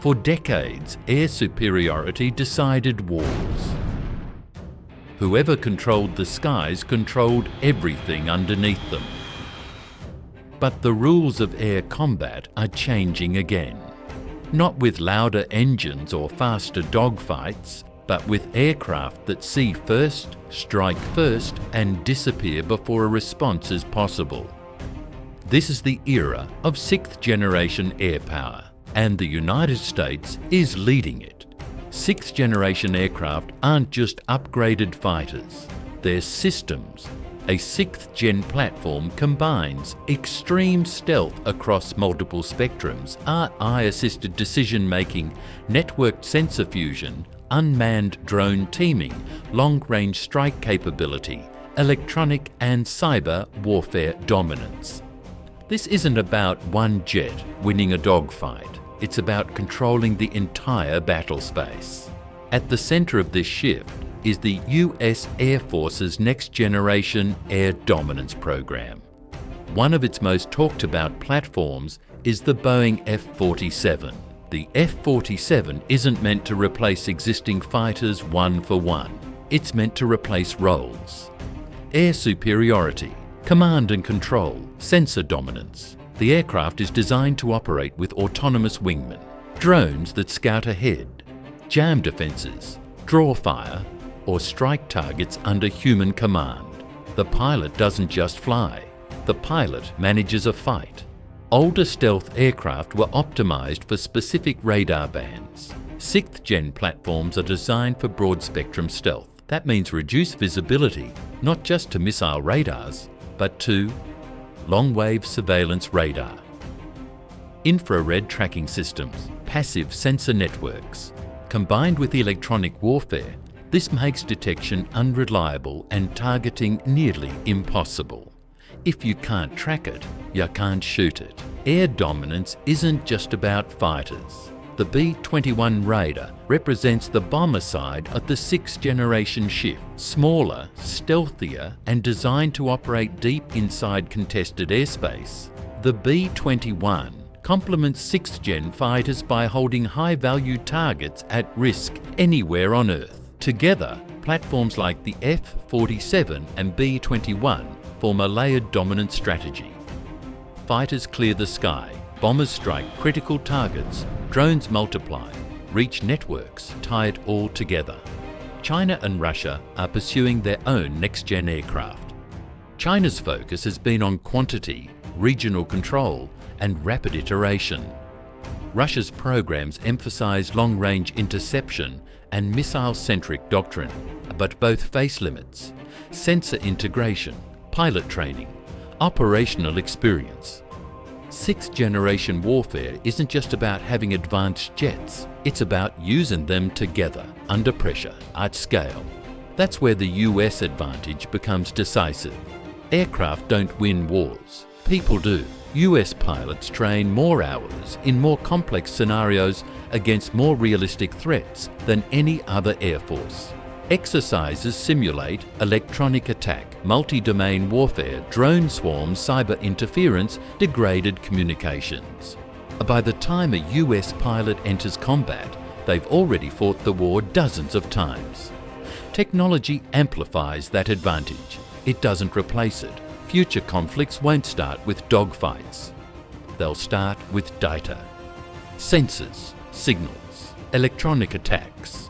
For decades, air superiority decided wars. Whoever controlled the skies controlled everything underneath them. But the rules of air combat are changing again. Not with louder engines or faster dogfights, but with aircraft that see first, strike first, and disappear before a response is possible. This is the era of sixth-generation air power, and the United States is leading it. Sixth-generation aircraft aren't just upgraded fighters, they're systems. A sixth-gen platform combines extreme stealth across multiple spectrums, eye-assisted decision-making, networked sensor fusion, unmanned drone teaming, long-range strike capability, electronic and cyber warfare dominance. This isn't about one jet winning a dogfight. It's about controlling the entire battle space. At the center of this shift is the US Air Force's Next Generation Air Dominance Program. One of its most talked about platforms is the Boeing F-47. The F-47 isn't meant to replace existing fighters one for one. It's meant to replace roles. Air superiority, command and control, sensor dominance. The aircraft is designed to operate with autonomous wingmen, drones that scout ahead, jam defenses, draw fire, or strike targets under human command. The pilot doesn't just fly. The pilot manages a fight. Older stealth aircraft were optimized for specific radar bands. Sixth-gen platforms are designed for broad-spectrum stealth. That means reduced visibility, not just to missile radars, but to long-wave surveillance radar, infrared tracking systems, passive sensor networks. Combined with electronic warfare, this makes detection unreliable and targeting nearly impossible. If you can't track it, you can't shoot it. Air dominance isn't just about fighters. The B-21 Raider represents the bomber side of the sixth-generation shift. Smaller, stealthier, and designed to operate deep inside contested airspace, the B-21 complements sixth-gen fighters by holding high-value targets at risk anywhere on Earth. Together, platforms like the F-47 and B-21 form a layered dominance strategy. Fighters clear the sky, bombers strike critical targets, drones multiply, reach networks, tie it all together. China and Russia are pursuing their own next-gen aircraft. China's focus has been on quantity, regional control, and rapid iteration. Russia's programs emphasize long-range interception and missile-centric doctrine, but both face limits, sensor integration, pilot training, operational experience. Sixth-generation warfare isn't just about having advanced jets, it's about using them together, under pressure, at scale. That's where the US advantage becomes decisive. Aircraft don't win wars, people do. US pilots train more hours in more complex scenarios against more realistic threats than any other air force. Exercises simulate electronic attack, multi-domain warfare, drone swarms, cyber interference, degraded communications. By the time a US pilot enters combat, they've already fought the war dozens of times. Technology amplifies that advantage. It doesn't replace it. Future conflicts won't start with dogfights. They'll start with data, sensors, signals, electronic attacks.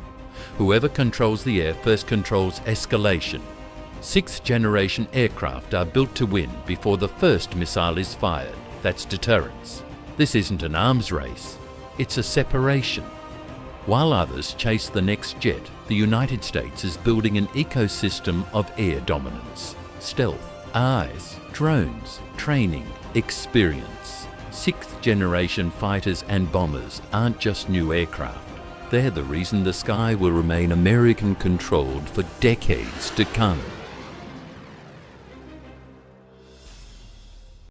Whoever controls the air first controls escalation. Sixth-generation aircraft are built to win before the first missile is fired. That's deterrence. This isn't an arms race, it's a separation. While others chase the next jet, the United States is building an ecosystem of air dominance, stealth, eyes, drones, training, experience. Sixth-generation fighters and bombers aren't just new aircraft. They're the reason the sky will remain American-controlled for decades to come.